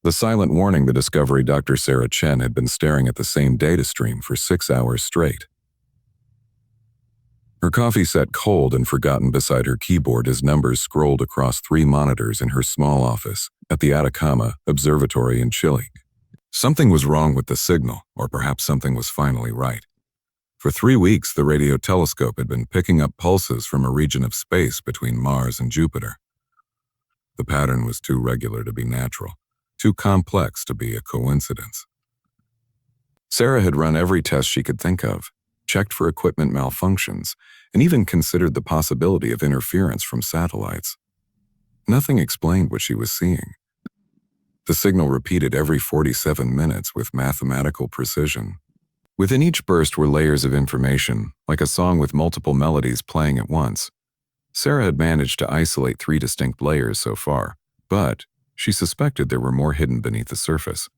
The silent warning the Discovery Dr. Sarah Chen had been staring at the same data stream for 6 hours straight. Her coffee sat cold and forgotten beside her keyboard as numbers scrolled across 3 monitors in her small office at the Atacama Observatory in Chile. Something was wrong with the signal, or perhaps something was finally right. For 3 weeks, the radio telescope had been picking up pulses from a region of space between Mars and Jupiter. The pattern was too regular to be natural, too complex to be a coincidence. Sarah had run every test she could think of, checked for equipment malfunctions, and even considered the possibility of interference from satellites. Nothing explained what she was seeing. The signal repeated every 47 minutes with mathematical precision. Within each burst were layers of information, like a song with multiple melodies playing at once. Sarah had managed to isolate 3 distinct layers so far, but she suspected there were more hidden beneath the surface.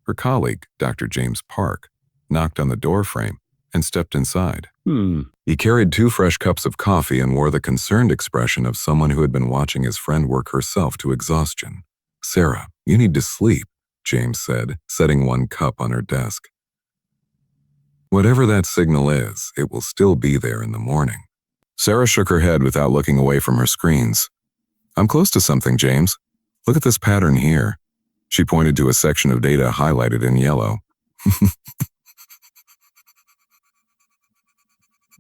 Her colleague, Dr. James Park, knocked on the doorframe and stepped inside. He carried 2 fresh cups of coffee and wore the concerned expression of someone who had been watching his friend work herself to exhaustion. "Sarah, you need to sleep," James said, setting 1 cup on her desk. "Whatever that signal is, it will still be there in the morning." Sarah shook her head without looking away from her screens. "I'm close to something, James. Look at this pattern here." She pointed to a section of data highlighted in yellow.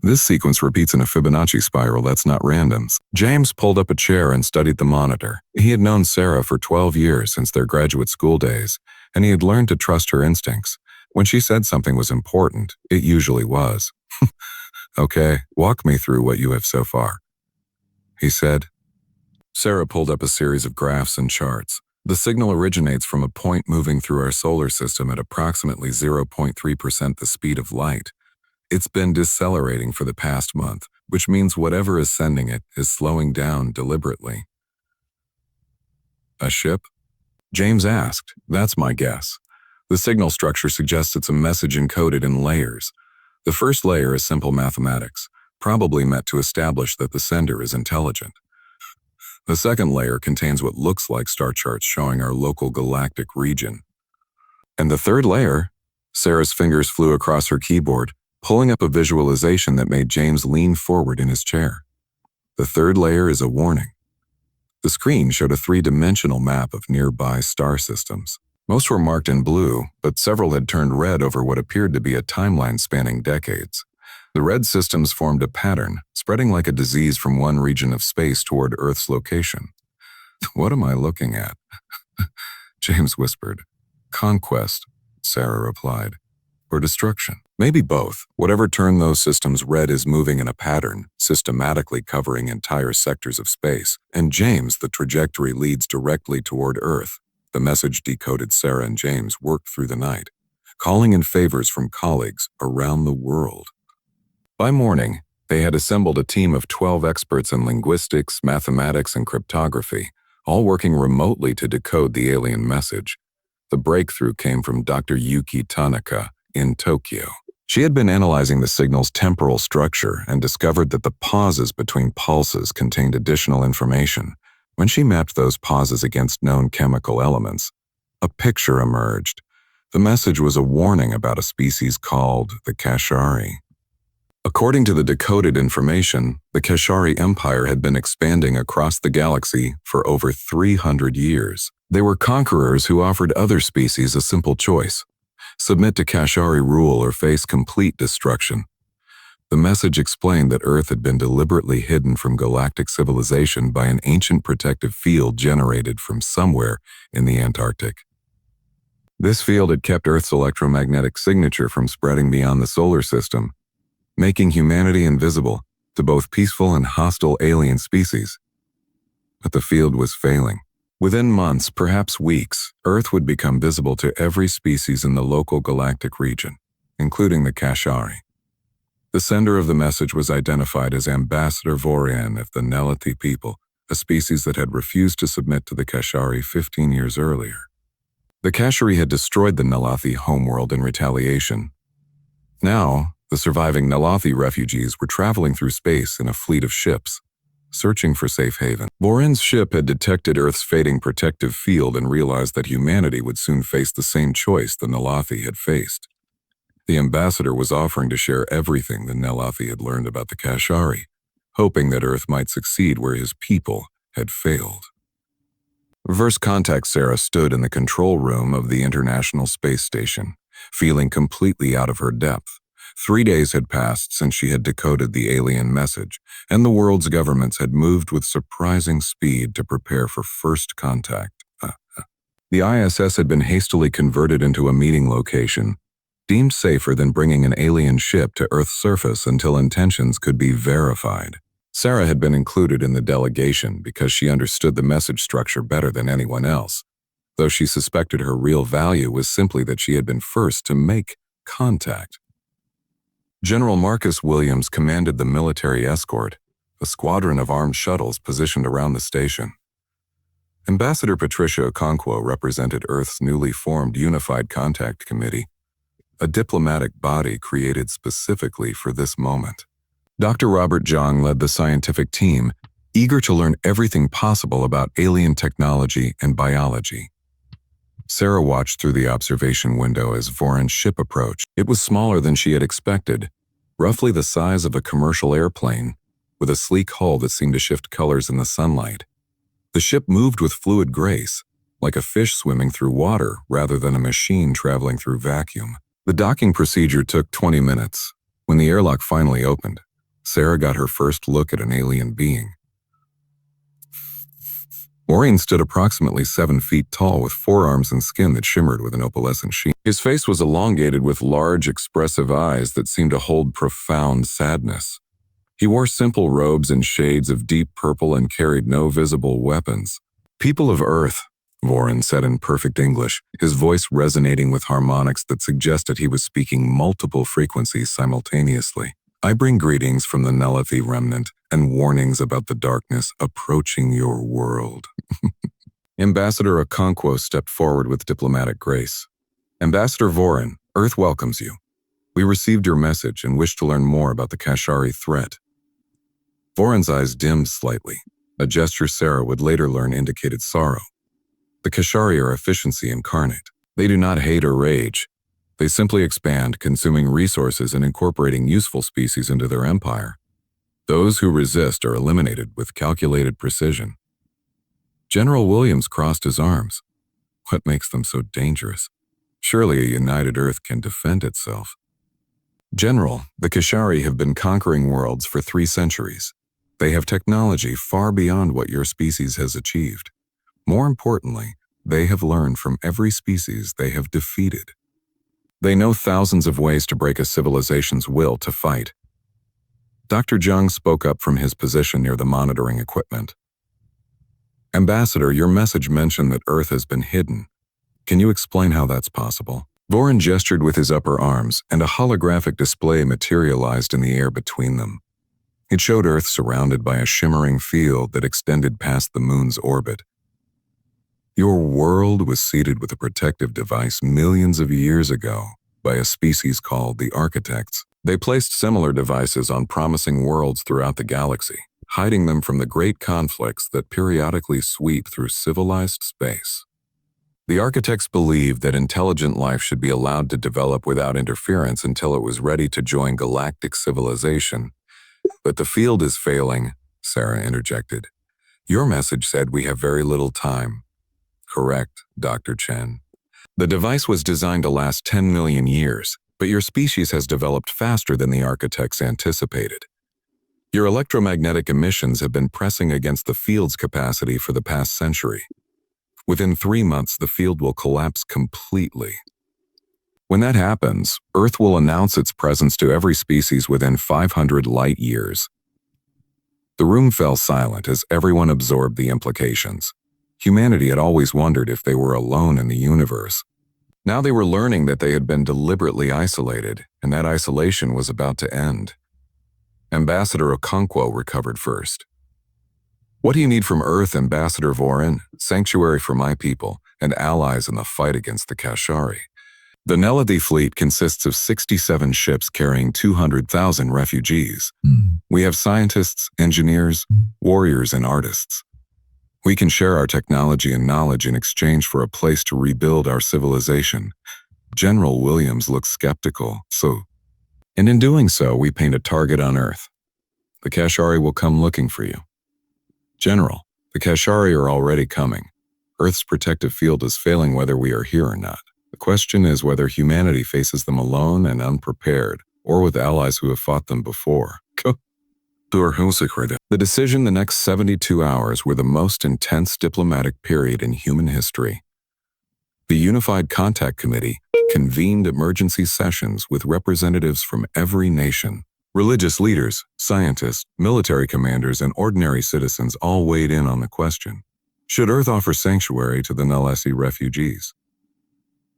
"This sequence repeats in a Fibonacci spiral that's not random." James pulled up a chair and studied the monitor. He had known Sarah for 12 years since their graduate school days, and he had learned to trust her instincts. When she said something was important, it usually was. "Okay, walk me through what you have so far," he said. Sarah pulled up a series of graphs and charts. "The signal originates from a point moving through our solar system at approximately 0.3% the speed of light. It's been decelerating for the past month, which means whatever is sending it is slowing down deliberately." "A ship?" James asked. "That's my guess. The signal structure suggests it's a message encoded in layers. The first layer is simple mathematics, probably meant to establish that the sender is intelligent. The second layer contains what looks like star charts showing our local galactic region. And the third layer," Sarah's fingers flew across her keyboard, pulling up a visualization that made James lean forward in his chair. "The third layer is a warning." The screen showed a 3-dimensional map of nearby star systems. Most were marked in blue, but several had turned red over what appeared to be a timeline spanning decades. The red systems formed a pattern, spreading like a disease from one region of space toward Earth's location. "What am I looking at?" James whispered. "Conquest," Sarah replied. "Or destruction. Maybe both. Whatever turned those systems red is moving in a pattern, systematically covering entire sectors of space. And James, the trajectory leads directly toward Earth." The message decoded Sarah and James worked through the night, calling in favors from colleagues around the world. By morning, they had assembled a team of 12 experts in linguistics, mathematics, and cryptography, all working remotely to decode the alien message. The breakthrough came from Dr. Yuki Tanaka in Tokyo. She had been analyzing the signal's temporal structure and discovered that the pauses between pulses contained additional information. When she mapped those pauses against known chemical elements, a picture emerged. The message was a warning about a species called the Kashari. According to the decoded information, the Kashari Empire had been expanding across the galaxy for over 300 years. They were conquerors who offered other species a simple choice: submit to Kashari rule or face complete destruction. The message explained that Earth had been deliberately hidden from galactic civilization by an ancient protective field generated from somewhere in the Antarctic. This field had kept Earth's electromagnetic signature from spreading beyond the solar system, making humanity invisible to both peaceful and hostile alien species. But the field was failing. Within months, perhaps weeks, Earth would become visible to every species in the local galactic region, including the Kashari. The sender of the message was identified as Ambassador Vorian of the Nelathi people, a species that had refused to submit to the Kashari 15 years earlier. The Kashari had destroyed the Nelathi homeworld in retaliation. Now, the surviving Nelathi refugees were traveling through space in a fleet of ships. searching for safe haven. Voren's ship had detected Earth's fading protective field and realized that humanity would soon face the same choice the Nalathi had faced. The ambassador was offering to share everything the Nalathi had learned about the Kashari, hoping that Earth might succeed where his people had failed. Verse contact Sarah stood in the control room of the International Space Station, feeling completely out of her depth. 3 days had passed since she had decoded the alien message, and the world's governments had moved with surprising speed to prepare for first contact. The ISS had been hastily converted into a meeting location, deemed safer than bringing an alien ship to Earth's surface until intentions could be verified. Sarah had been included in the delegation because she understood the message structure better than anyone else, though she suspected her real value was simply that she had been first to make contact. General Marcus Williams commanded the military escort, a squadron of armed shuttles positioned around the station. Ambassador Patricia Okonkwo represented Earth's newly formed Unified Contact Committee, a diplomatic body created specifically for this moment. Dr. Robert Jong led the scientific team, eager to learn everything possible about alien technology and biology. Sarah watched through the observation window as Voren's ship approached. It was smaller than she had expected, roughly the size of a commercial airplane, with a sleek hull that seemed to shift colors in the sunlight. The ship moved with fluid grace, like a fish swimming through water rather than a machine traveling through vacuum. The docking procedure took 20 minutes. When the airlock finally opened, Sarah got her first look at an alien being. Voren stood approximately 7 feet tall with forearms and skin that shimmered with an opalescent sheen. His face was elongated with large, expressive eyes that seemed to hold profound sadness. He wore simple robes in shades of deep purple and carried no visible weapons. "People of Earth," Voren said in perfect English, his voice resonating with harmonics that suggested he was speaking multiple frequencies simultaneously. "I bring greetings from the Nalathi remnant and warnings about the darkness approaching your world." Ambassador Okonkwo stepped forward with diplomatic grace. "Ambassador Voren, Earth welcomes you. We received your message and wish to learn more about the Kashari threat." Voren's eyes dimmed slightly, a gesture Sarah would later learn indicated sorrow. The Kashari are efficiency incarnate. They do not hate or rage. They simply expand, consuming resources and incorporating useful species into their empire. Those who resist are eliminated with calculated precision. General Williams crossed his arms. What makes them so dangerous? Surely a united Earth can defend itself. "General, the Kashari have been conquering worlds for 3 centuries. They have technology far beyond what your species has achieved. More importantly, they have learned from every species they have defeated. They know thousands of ways to break a civilization's will to fight." Dr. Jung spoke up from his position near the monitoring equipment. "Ambassador, your message mentioned that Earth has been hidden. Can you explain how that's possible?" Voren gestured with his upper arms, and a holographic display materialized in the air between them. It showed Earth surrounded by a shimmering field that extended past the moon's orbit. "Your world was seeded with a protective device millions of years ago by a species called the Architects. They placed similar devices on promising worlds throughout the galaxy, hiding them from the great conflicts that periodically sweep through civilized space. The Architects believed that intelligent life should be allowed to develop without interference until it was ready to join galactic civilization. But the field is failing," Sarah interjected. "Your message said we have very little time." "Correct, Dr. Chen. The device was designed to last 10 million years, but your species has developed faster than the Architects anticipated. Your electromagnetic emissions have been pressing against the field's capacity for the past century. Within 3 months, the field will collapse completely. When that happens, Earth will announce its presence to every species within 500 light years." The room fell silent as everyone absorbed the implications. Humanity had always wondered if they were alone in the universe. Now they were learning that they had been deliberately isolated, and that isolation was about to end. Ambassador Okonkwo recovered first. "What do you need from Earth, Ambassador Voren?" "Sanctuary for my people and allies in the fight against the Kashari." The Neladi fleet consists of 67 ships carrying 200,000 refugees. We have scientists, engineers, warriors, and artists. We can share our technology and knowledge in exchange for a place to rebuild our civilization. General Williams looks skeptical, and in doing so, we paint a target on Earth. The Kashari will come looking for you. General, the Kashari are already coming. Earth's protective field is failing whether we are here or not. The question is whether humanity faces them alone and unprepared, or with allies who have fought them before. The decision the next 72 hours were the most intense diplomatic period in human history. The Unified Contact Committee convened emergency sessions with representatives from every nation. Religious leaders, scientists, military commanders, and ordinary citizens all weighed in on the question. Should Earth offer sanctuary to the Nelasi refugees?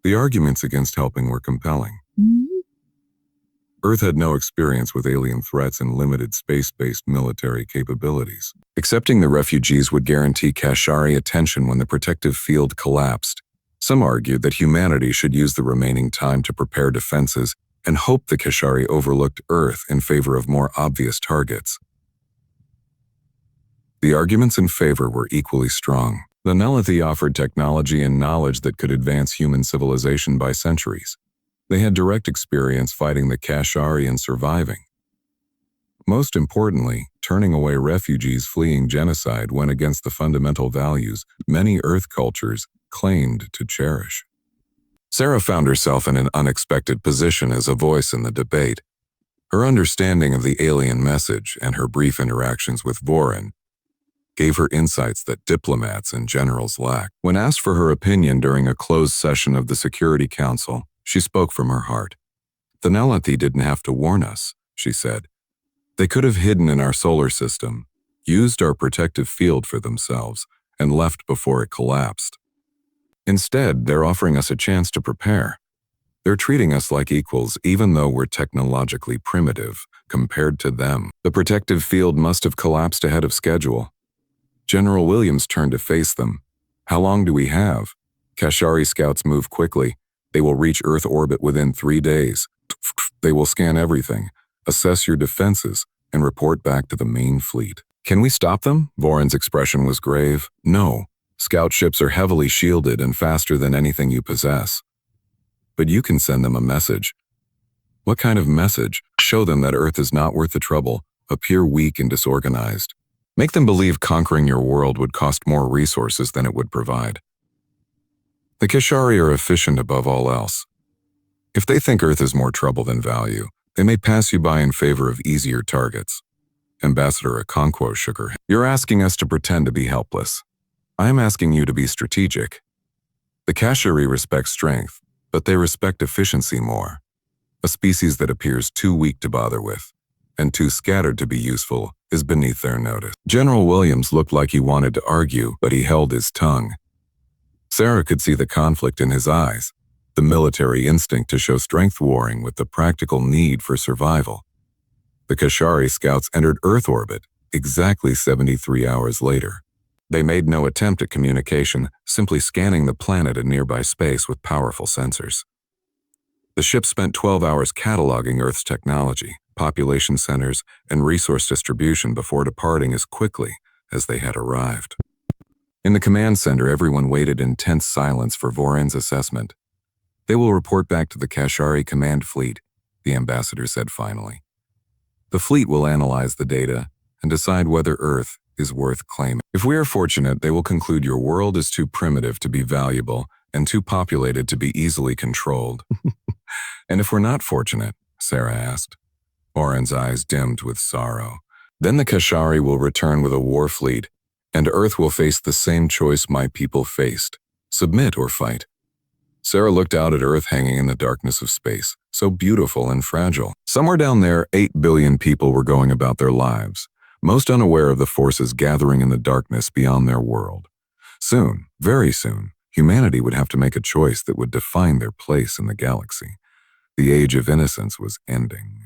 The arguments against helping were compelling. Earth had no experience with alien threats and limited space-based military capabilities. Accepting the refugees would guarantee Kashari attention when the protective field collapsed. Some argued that humanity should use the remaining time to prepare defenses and hope the Kashari overlooked Earth in favor of more obvious targets. The arguments in favor were equally strong. The Neladi offered technology and knowledge that could advance human civilization by centuries. They had direct experience fighting the Kashari and surviving. Most importantly, turning away refugees fleeing genocide went against the fundamental values many Earth cultures claimed to cherish. Sarah found herself in an unexpected position as a voice in the debate. Her understanding of the alien message and her brief interactions with Vorin gave her insights that diplomats and generals lack. When asked for her opinion during a closed session of the Security Council, she spoke from her heart. The Neladi didn't have to warn us, she said. They could have hidden in our solar system, used our protective field for themselves, and left before it collapsed. Instead, they're offering us a chance to prepare. They're treating us like equals even though we're technologically primitive compared to them. The protective field must have collapsed ahead of schedule. General Williams turned to face them. How long do we have? Kashari scouts move quickly. They will reach Earth orbit within 3 days. They will scan everything, assess your defenses, and report back to the main fleet. Can we stop them? Vorin's expression was grave. No. Scout ships are heavily shielded and faster than anything you possess. But you can send them a message. What kind of message? Show them that Earth is not worth the trouble, appear weak and disorganized. Make them believe conquering your world would cost more resources than it would provide. The Kashari are efficient above all else. If they think Earth is more trouble than value, they may pass you by in favor of easier targets. Ambassador Okonkwo shook her head. You're asking us to pretend to be helpless. I'm asking you to be strategic. The Kashari respect strength, but they respect efficiency more. A species that appears too weak to bother with, and too scattered to be useful, is beneath their notice. General Williams looked like he wanted to argue, but he held his tongue. Sarah could see the conflict in his eyes, the military instinct to show strength warring with the practical need for survival. The Kashari scouts entered Earth orbit exactly 73 hours later. They made no attempt at communication, simply scanning the planet and nearby space with powerful sensors. The ship spent 12 hours cataloging Earth's technology, population centers, and resource distribution before departing as quickly as they had arrived. In the command center, everyone waited in tense silence for Vorin's assessment. They will report back to the Kashari command fleet, the ambassador said finally. The fleet will analyze the data and decide whether Earth is worth claiming. If we are fortunate, they will conclude your world is too primitive to be valuable and too populated to be easily controlled. And if we're not fortunate, Sarah asked. Vorin's eyes dimmed with sorrow. Then the Kashari will return with a war fleet, and Earth will face the same choice my people faced, submit or fight. Sarah looked out at Earth hanging in the darkness of space, so beautiful and fragile. Somewhere down there, 8 billion people were going about their lives, most unaware of the forces gathering in the darkness beyond their world. Soon, very soon, humanity would have to make a choice that would define their place in the galaxy. The age of innocence was ending.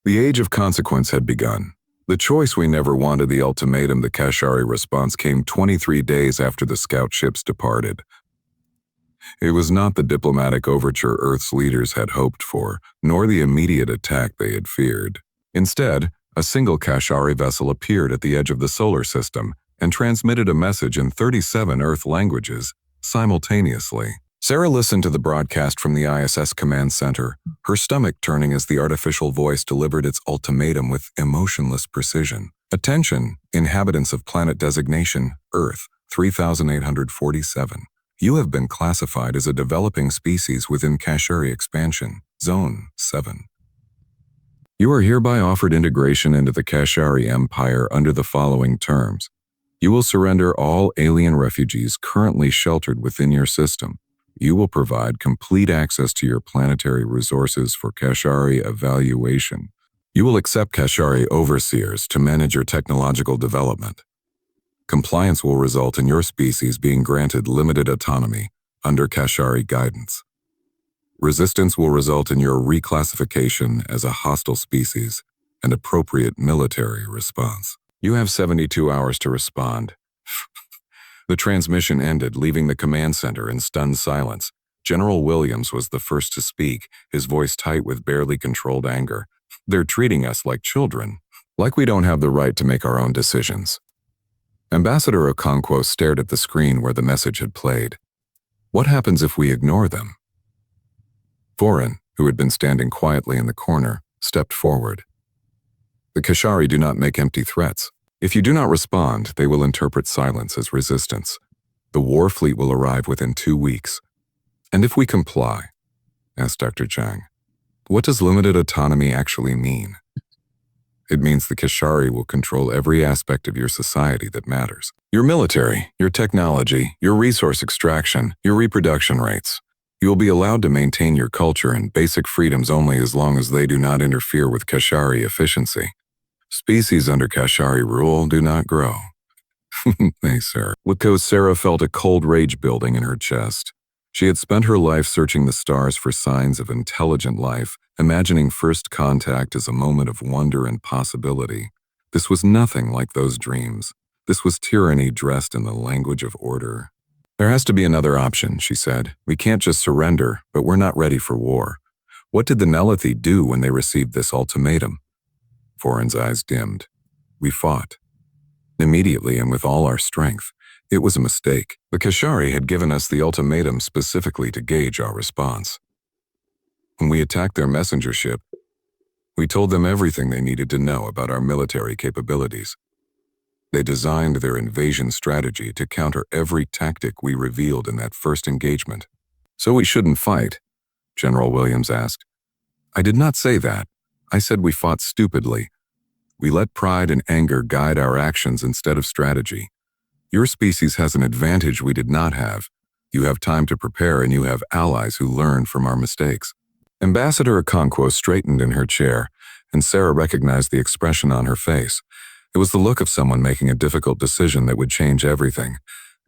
The age of consequence had begun. The choice we never wanted, the ultimatum, the Kashari response came 23 days after the scout ships departed. It was not the diplomatic overture Earth's leaders had hoped for, nor the immediate attack they had feared. Instead, a single Kashari vessel appeared at the edge of the solar system and transmitted a message in 37 Earth languages simultaneously. Sarah listened to the broadcast from the ISS command center, her stomach turning as the artificial voice delivered its ultimatum with emotionless precision. Attention, inhabitants of planet designation Earth 3847. You have been classified as a developing species within Kashari Expansion, Zone 7. You are hereby offered integration into the Kashari Empire under the following terms. You will surrender all alien refugees currently sheltered within your system. You will provide complete access to your planetary resources for Kashari evaluation. You will accept Kashari overseers to manage your technological development. Compliance will result in your species being granted limited autonomy under Kashari guidance. Resistance will result in your reclassification as a hostile species and appropriate military response. You have 72 hours to respond. The transmission ended, leaving the command center in stunned silence. General Williams was the first to speak, his voice tight with barely controlled anger. They're treating us like children, like we don't have the right to make our own decisions. Ambassador Okonkwo stared at the screen where the message had played. What happens if we ignore them? Foreign, who had been standing quietly in the corner, stepped forward. The Kashari do not make empty threats. If you do not respond, they will interpret silence as resistance. The war fleet will arrive within 2 weeks. And if we comply, asked Dr. Zhang, what does limited autonomy actually mean? It means the Kashari will control every aspect of your society that matters. Your military, your technology, your resource extraction, your reproduction rates. You will be allowed to maintain your culture and basic freedoms only as long as they do not interfere with Kashari efficiency. Species under Kashari rule do not grow. Hey, Sarah. Because Sarah felt a cold rage building in her chest. She had spent her life searching the stars for signs of intelligent life, imagining first contact as a moment of wonder and possibility. This was nothing like those dreams. This was tyranny dressed in the language of order. There has to be another option, she said. We can't just surrender, but we're not ready for war. What did the Nelathi do when they received this ultimatum? Foreign's eyes dimmed. We fought. Immediately and with all our strength. It was a mistake. The Kashari had given us the ultimatum specifically to gauge our response. When we attacked their messenger ship, we told them everything they needed to know about our military capabilities. They designed their invasion strategy to counter every tactic we revealed in that first engagement. So we shouldn't fight? General Williams asked. I did not say that. I said we fought stupidly. We let pride and anger guide our actions instead of strategy. Your species has an advantage we did not have. You have time to prepare and you have allies who learn from our mistakes. Ambassador Okonkwo straightened in her chair, and Sarah recognized the expression on her face. It was the look of someone making a difficult decision that would change everything.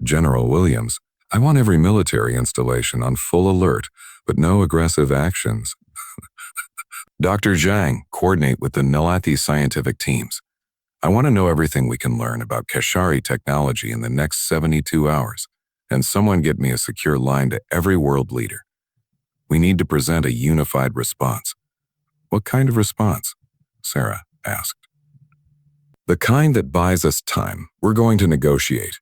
General Williams, I want every military installation on full alert, but no aggressive actions. Dr. Zhang, coordinate with the Nelathi scientific teams. I want to know everything we can learn about Kashari technology in the next 72 hours, and someone get me a secure line to every world leader. We need to present a unified response. What kind of response? Sarah asked. The kind that buys us time. We're going to negotiate.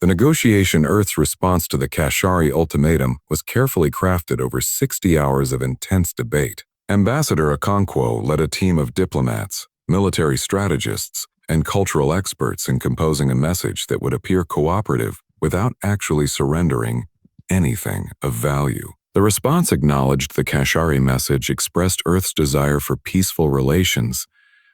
The negotiation Earth's response to the Kashari ultimatum was carefully crafted over 60 hours of intense debate. Ambassador Okonkwo led a team of diplomats, military strategists, and cultural experts in composing a message that would appear cooperative without actually surrendering anything of value. The response acknowledged the Kashari message, expressed Earth's desire for peaceful relations,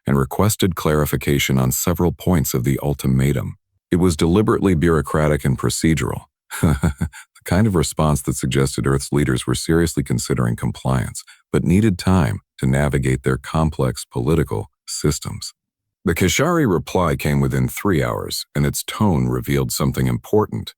and requested clarification on several points of the ultimatum. It was deliberately bureaucratic and procedural, the kind of response that suggested Earth's leaders were seriously considering compliance, but needed time to navigate their complex political systems. The Kashari reply came within 3 hours, and its tone revealed something important.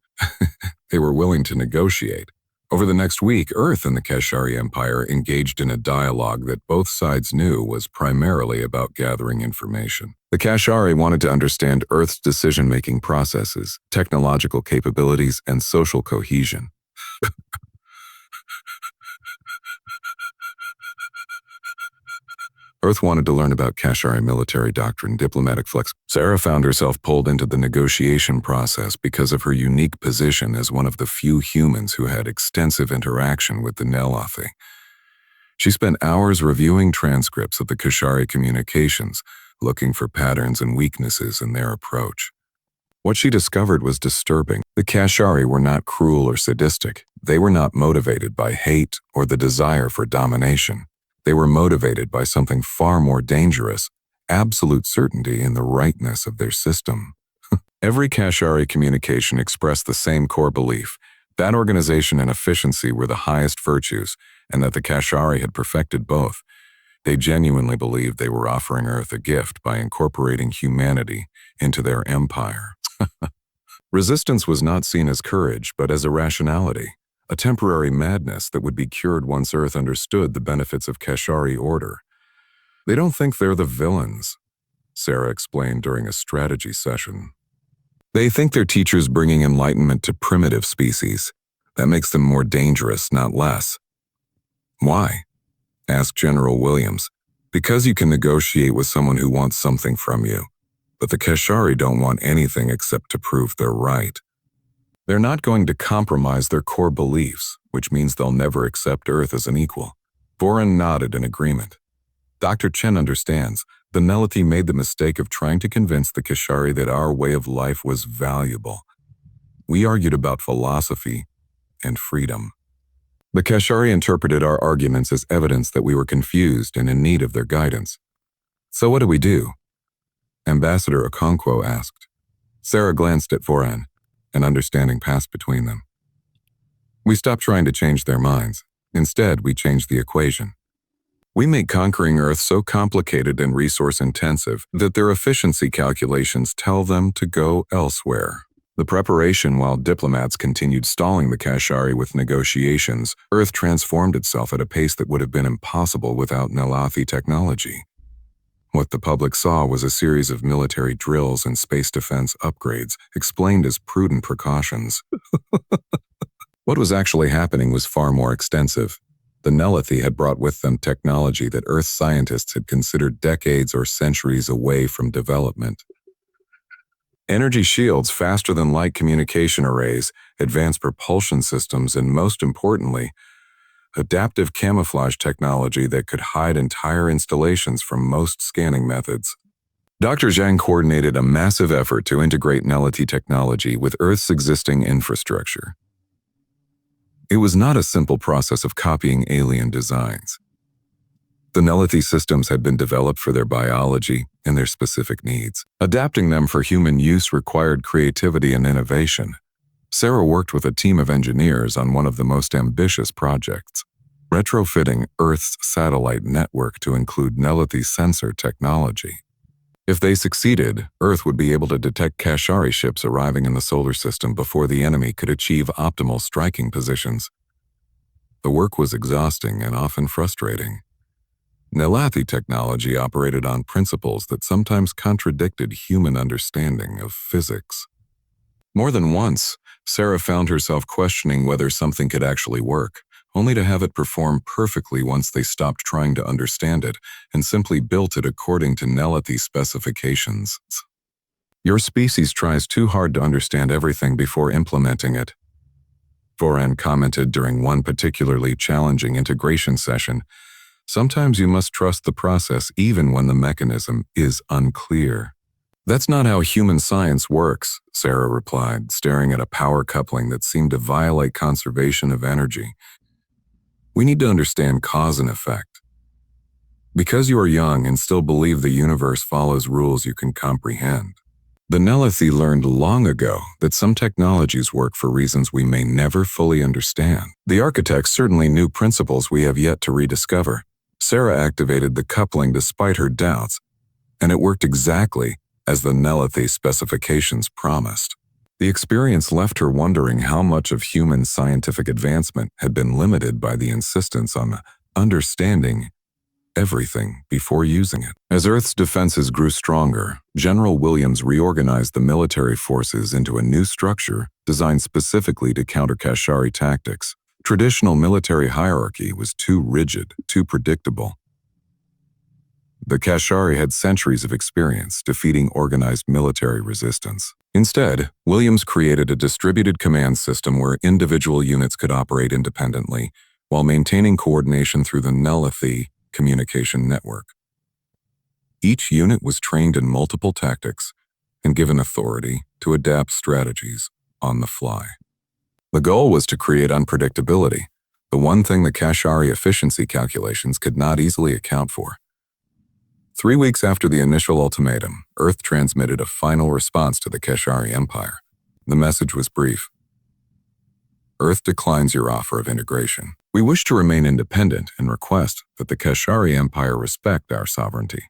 They were willing to negotiate. Over the next week, Earth and the Kashari Empire engaged in a dialogue that both sides knew was primarily about gathering information. The Kashari wanted to understand Earth's decision-making processes, technological capabilities, and social cohesion. Earth wanted to learn about Kashari military doctrine, diplomatic flex. Sarah found herself pulled into the negotiation process because of her unique position as one of the few humans who had extensive interaction with the Nelothi. She spent hours reviewing transcripts of the Kashari communications, looking for patterns and weaknesses in their approach. What she discovered was disturbing. The Kashari were not cruel or sadistic. They were not motivated by hate or the desire for domination. They were motivated by something far more dangerous, absolute certainty in the rightness of their system. Every Kashari communication expressed the same core belief, that organization and efficiency were the highest virtues, and that the Kashari had perfected both. They genuinely believed they were offering Earth a gift by incorporating humanity into their empire. Resistance was not seen as courage, but as irrationality, a temporary madness that would be cured once Earth understood the benefits of Kashari order. They don't think they're the villains, Sarah explained during a strategy session. They think they're teachers bringing enlightenment to primitive species. That makes them more dangerous, not less. Why? Asked General Williams. Because you can negotiate with someone who wants something from you. But the Kashari don't want anything except to prove they're right. They're not going to compromise their core beliefs, which means they'll never accept Earth as an equal. Voran nodded in agreement. Dr. Chen understands. The Nelothi made the mistake of trying to convince the Kashari that our way of life was valuable. We argued about philosophy and freedom. The Kashari interpreted our arguments as evidence that we were confused and in need of their guidance. So what do we do? Ambassador Okonkwo asked. Sarah glanced at Voran, and understanding passed between them. We stopped trying to change their minds. Instead, we changed the equation. We make conquering Earth so complicated and resource-intensive that their efficiency calculations tell them to go elsewhere. The preparation, while diplomats continued stalling the Kashari with negotiations, Earth transformed itself at a pace that would have been impossible without Nelothi technology. What the public saw was a series of military drills and space defense upgrades, explained as prudent precautions. What was actually happening was far more extensive. The Nelothi had brought with them technology that Earth scientists had considered decades or centuries away from development. Energy shields, faster-than-light communication arrays, advanced propulsion systems, and most importantly, adaptive camouflage technology that could hide entire installations from most scanning methods. Dr. Zhang coordinated a massive effort to integrate Nelothi technology with Earth's existing infrastructure. It was not a simple process of copying alien designs. The Nelothi systems had been developed for their biology and their specific needs. Adapting them for human use required creativity and innovation. Sarah worked with a team of engineers on one of the most ambitious projects, retrofitting Earth's satellite network to include Nelothi sensor technology. If they succeeded, Earth would be able to detect Kashari ships arriving in the solar system before the enemy could achieve optimal striking positions. The work was exhausting and often frustrating. Nelothi technology operated on principles that sometimes contradicted human understanding of physics. More than once, Sarah found herself questioning whether something could actually work, only to have it perform perfectly once they stopped trying to understand it and simply built it according to Nelothi specifications. Your species tries too hard to understand everything before implementing it, Voran commented during one particularly challenging integration session. Sometimes you must trust the process even when the mechanism is unclear. That's not how human science works, Sarah replied, staring at a power coupling that seemed to violate conservation of energy. We need to understand cause and effect. Because you are young and still believe the universe follows rules you can comprehend. The Nelothi learned long ago that some technologies work for reasons we may never fully understand. The architects certainly knew principles we have yet to rediscover. Sarah activated the coupling despite her doubts, and it worked exactly as the Nelothi specifications promised. The experience left her wondering how much of human scientific advancement had been limited by the insistence on understanding everything before using it. As Earth's defenses grew stronger, General Williams reorganized the military forces into a new structure designed specifically to counter Kashari tactics. Traditional military hierarchy was too rigid, too predictable. The Kashari had centuries of experience defeating organized military resistance. Instead, Williams created a distributed command system where individual units could operate independently while maintaining coordination through the Nelithy communication network. Each unit was trained in multiple tactics and given authority to adapt strategies on the fly. The goal was to create unpredictability, the one thing the Kashari efficiency calculations could not easily account for. 3 weeks after the initial ultimatum, Earth transmitted a final response to the Kashari Empire. The message was brief. Earth declines your offer of integration. We wish to remain independent and request that the Kashari Empire respect our sovereignty.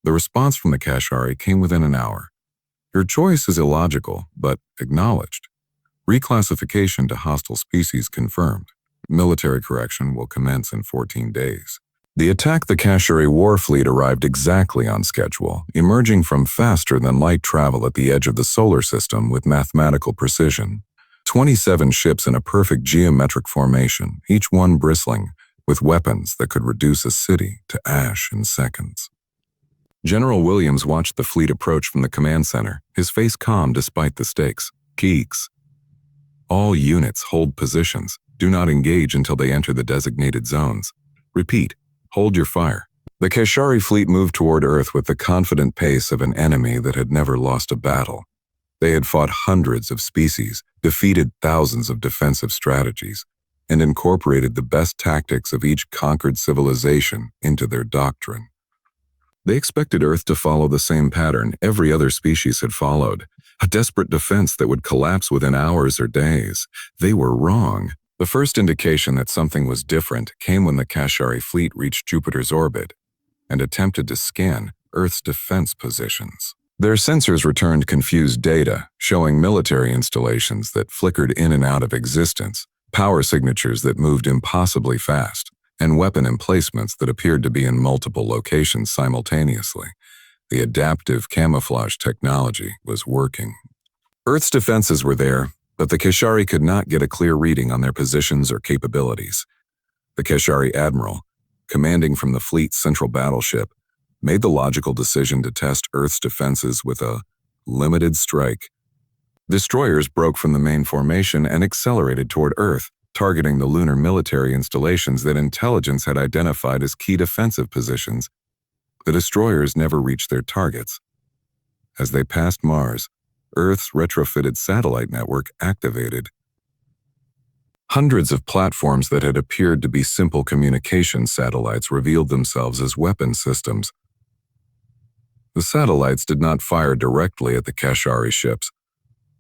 The response from the Kashari came within an hour. Your choice is illogical, but acknowledged. Reclassification to hostile species confirmed. Military correction will commence in 14 days. The attack the Kashari war fleet arrived exactly on schedule, emerging from faster-than-light travel at the edge of the solar system with mathematical precision. 27 ships in a perfect geometric formation, each one bristling with weapons that could reduce a city to ash in seconds. General Williams watched the fleet approach from the command center, his face calm despite the stakes. Geeks. All units hold positions. Do not engage until they enter the designated zones. Repeat, hold your fire. The Kashari fleet moved toward Earth with the confident pace of an enemy that had never lost a battle. They had fought hundreds of species, defeated thousands of defensive strategies, and incorporated the best tactics of each conquered civilization into their doctrine. They expected Earth to follow the same pattern every other species had followed, a desperate defense that would collapse within hours or days. They were wrong. The first indication that something was different came when the Kashari fleet reached Jupiter's orbit and attempted to scan Earth's defense positions. Their sensors returned confused data, showing military installations that flickered in and out of existence, power signatures that moved impossibly fast, and weapon emplacements that appeared to be in multiple locations simultaneously. The adaptive camouflage technology was working. Earth's defenses were there, but the Kashari could not get a clear reading on their positions or capabilities. The Kashari admiral, commanding from the fleet's central battleship, made the logical decision to test Earth's defenses with a limited strike. Destroyers broke from the main formation and accelerated toward Earth, targeting the lunar military installations that intelligence had identified as key defensive positions. The destroyers never reached their targets. As they passed Mars, Earth's retrofitted satellite network activated. Hundreds of platforms that had appeared to be simple communication satellites revealed themselves as weapon systems. The satellites did not fire directly at the Kashari ships.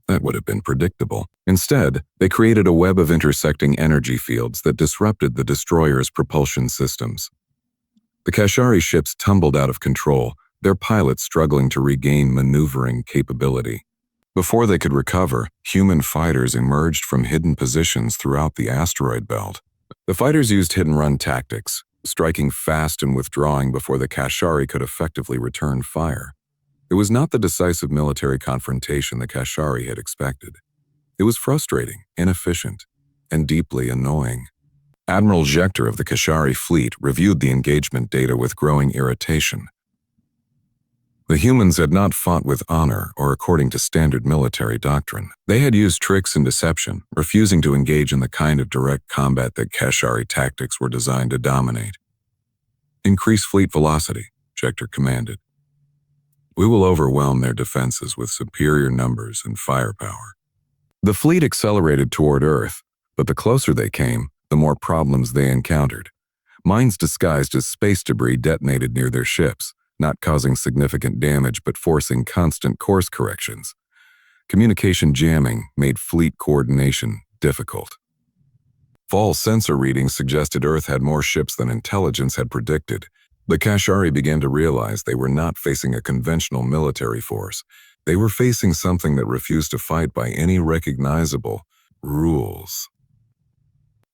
That would have been predictable. Instead, they created a web of intersecting energy fields that disrupted the destroyers' propulsion systems. The Kashari ships tumbled out of control, their pilots struggling to regain maneuvering capability. Before they could recover, human fighters emerged from hidden positions throughout the asteroid belt. The fighters used hit-and-run tactics, striking fast and withdrawing before the Kashari could effectively return fire. It was not the decisive military confrontation the Kashari had expected. It was frustrating, inefficient, and deeply annoying. Admiral Schechter of the Kashari fleet reviewed the engagement data with growing irritation. The humans had not fought with honor or according to standard military doctrine. They had used tricks and deception, refusing to engage in the kind of direct combat that Kashari tactics were designed to dominate. Increase fleet velocity, Schechter commanded. We will overwhelm their defenses with superior numbers and firepower. The fleet accelerated toward Earth, but the closer they came, the more problems they encountered. Mines disguised as space debris detonated near their ships, not causing significant damage but forcing constant course corrections. Communication jamming made fleet coordination difficult. False sensor readings suggested Earth had more ships than intelligence had predicted. The Kashari began to realize they were not facing a conventional military force. They were facing something that refused to fight by any recognizable rules.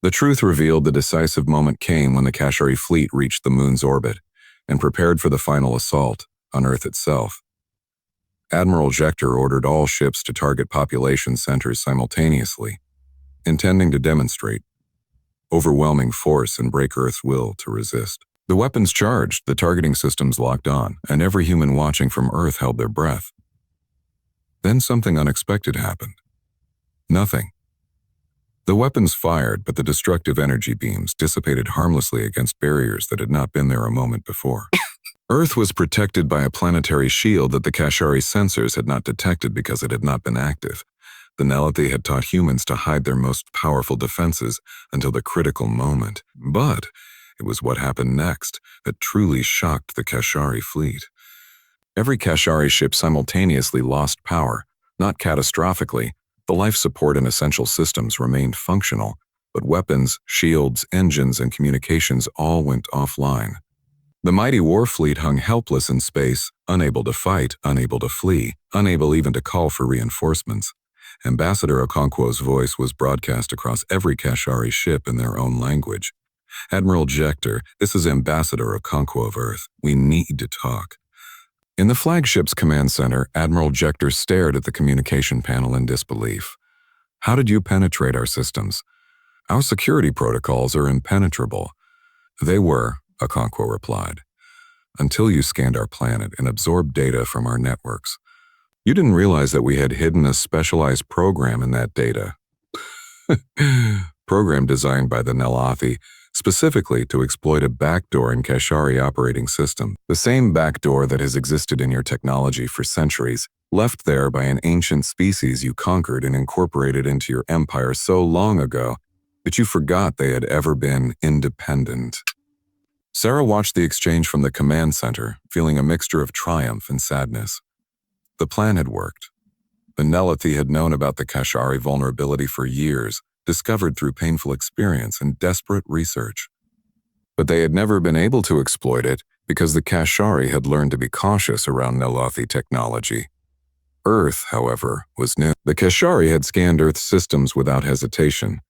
The truth revealed the decisive moment came when the Kashari fleet reached the moon's orbit and prepared for the final assault on Earth itself. Admiral Schechter ordered all ships to target population centers simultaneously, intending to demonstrate overwhelming force and break Earth's will to resist. The weapons charged, the targeting systems locked on, and every human watching from Earth held their breath. Then something unexpected happened. Nothing. The weapons fired, but the destructive energy beams dissipated harmlessly against barriers that had not been there a moment before. Earth was protected by a planetary shield that the Kashari sensors had not detected because it had not been active. The Nelathi had taught humans to hide their most powerful defenses until the critical moment. But it was what happened next that truly shocked the Kashari fleet. Every Kashari ship simultaneously lost power, not catastrophically. The life support and essential systems remained functional, but weapons, shields, engines, and communications all went offline. The mighty war fleet hung helpless in space, unable to fight, unable to flee, unable even to call for reinforcements. Ambassador Okonkwo's voice was broadcast across every Kashari ship in their own language. Admiral Jector, this is Ambassador Okonkwo of Earth. We need to talk. In the flagship's command center, Admiral Jector stared at the communication panel in disbelief. How did you penetrate our systems? Our security protocols are impenetrable. They were, Okonkwo replied, until you scanned our planet and absorbed data from our networks. You didn't realize that we had hidden a specialized program in that data. Program designed by the Nelathi, specifically to exploit a backdoor in Kashari operating system, the same backdoor that has existed in your technology for centuries, left there by an ancient species you conquered and incorporated into your empire so long ago that you forgot they had ever been independent. Sarah watched the exchange from the command center, feeling a mixture of triumph and sadness. The plan had worked. The Nelathi had known about the Kashari vulnerability for years, discovered through painful experience and desperate research. But they had never been able to exploit it because the Kashari had learned to be cautious around Nelathi technology. Earth, however, was new. The Kashari had scanned Earth's systems without hesitation,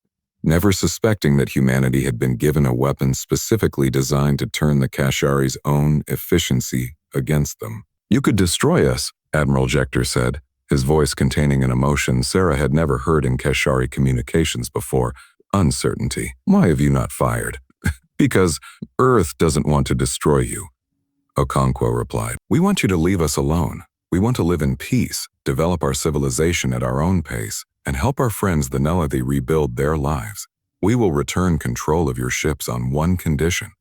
never suspecting that humanity had been given a weapon specifically designed to turn the Kashari's own efficiency against them. You could destroy us, Admiral Jector said, his voice containing an emotion Sarah had never heard in Kashari communications before. Uncertainty. Why have you not fired? Because Earth doesn't want to destroy you, Okonkwo replied. We want you to leave us alone. We want to live in peace, develop our civilization at our own pace, and help our friends the Nelathi rebuild their lives. We will return control of your ships on one condition.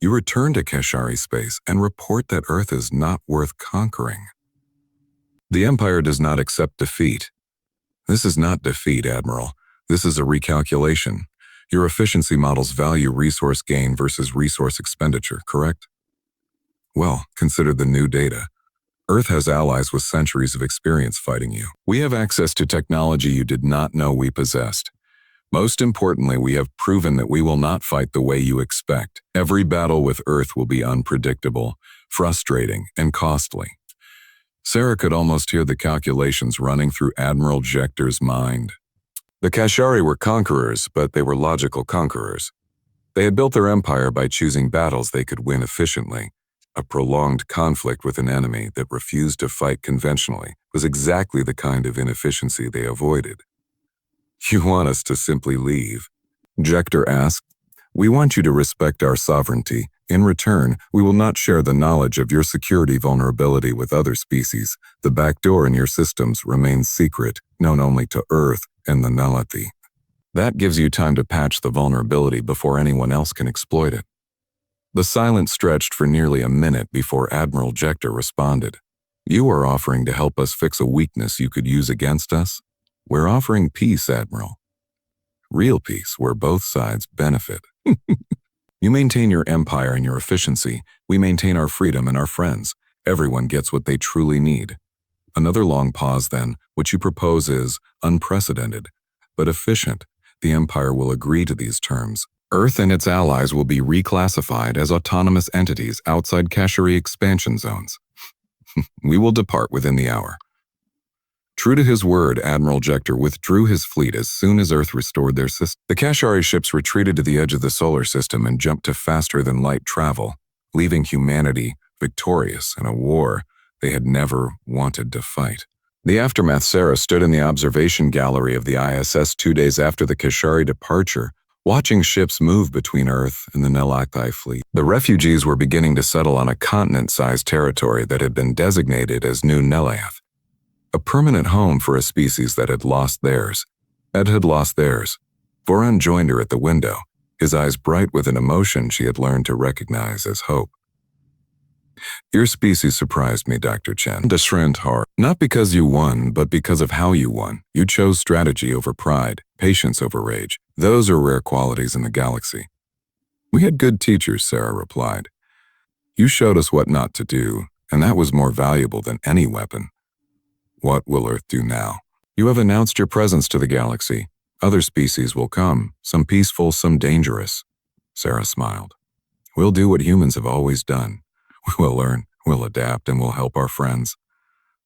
You return to Kashari space and report that Earth is not worth conquering. The Empire does not accept defeat. This is not defeat, Admiral. This is a recalculation. Your efficiency models value resource gain versus resource expenditure, correct? Well, consider the new data. Earth has allies with centuries of experience fighting you. We have access to technology you did not know we possessed. Most importantly, we have proven that we will not fight the way you expect. Every battle with Earth will be unpredictable, frustrating, and costly. Sarah could almost hear the calculations running through Admiral Jector's mind. The Kashari were conquerors, but they were logical conquerors. They had built their empire by choosing battles they could win efficiently. A prolonged conflict with an enemy that refused to fight conventionally was exactly the kind of inefficiency they avoided. You want us to simply leave? Jector asked. We want you to respect our sovereignty. In return, we will not share the knowledge of your security vulnerability with other species. The backdoor in your systems remains secret, known only to Earth and the Nelathi. That gives you time to patch the vulnerability before anyone else can exploit it. The silence stretched for nearly a minute before Admiral Jector responded. You are offering to help us fix a weakness you could use against us? We're offering peace, Admiral. Real peace, where both sides benefit. You maintain your empire and your efficiency. We maintain our freedom and our friends. Everyone gets what they truly need. Another long pause then. What you propose is unprecedented, but efficient. The empire will agree to these terms. Earth and its allies will be reclassified as autonomous entities outside Kashari expansion zones. We will depart within the hour. True to his word, Admiral Jector withdrew his fleet as soon as Earth restored their system. The Kashari ships retreated to the edge of the solar system and jumped to faster-than-light travel, leaving humanity victorious in a war they had never wanted to fight. The aftermath. Sarah stood in the observation gallery of the ISS 2 days after the Kashari departure, watching ships move between Earth and the Nelaki fleet. The refugees were beginning to settle on a continent-sized territory that had been designated as New Nelath, a permanent home for a species that had lost theirs. Ed had lost theirs. Voran joined her at the window, his eyes bright with an emotion she had learned to recognize as hope. Your species surprised me, Dr. Chen. Deshrent Har. Not because you won, but because of how you won. You chose strategy over pride, patience over rage. Those are rare qualities in the galaxy. We had good teachers, Sarah replied. You showed us what not to do, and that was more valuable than any weapon. What will Earth do now? You have announced your presence to the galaxy. Other species will come, some peaceful, some dangerous. Sarah smiled. We'll do what humans have always done. We'll learn, we'll adapt, and we'll help our friends.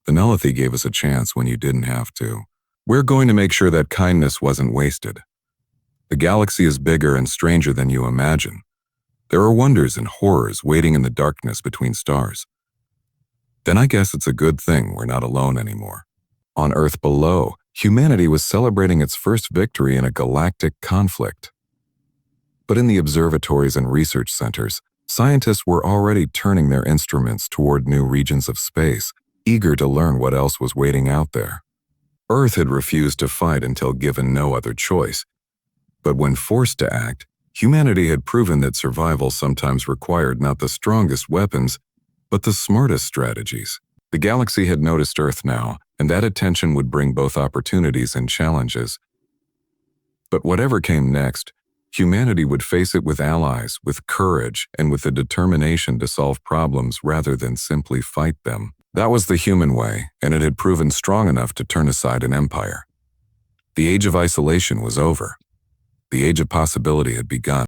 The Nelathi gave us a chance when you didn't have to. We're going to make sure that kindness wasn't wasted. The galaxy is bigger and stranger than you imagine. There are wonders and horrors waiting in the darkness between stars. Then I guess it's a good thing we're not alone anymore. On Earth below, humanity was celebrating its first victory in a galactic conflict. But in the observatories and research centers, scientists were already turning their instruments toward new regions of space, eager to learn what else was waiting out there. Earth had refused to fight until given no other choice. But when forced to act, humanity had proven that survival sometimes required not the strongest weapons, but the smartest strategies. The galaxy had noticed Earth now, and that attention would bring both opportunities and challenges. But whatever came next, humanity would face it with allies, with courage, and with the determination to solve problems rather than simply fight them. That was the human way, and it had proven strong enough to turn aside an empire. The age of isolation was over. The age of possibility had begun.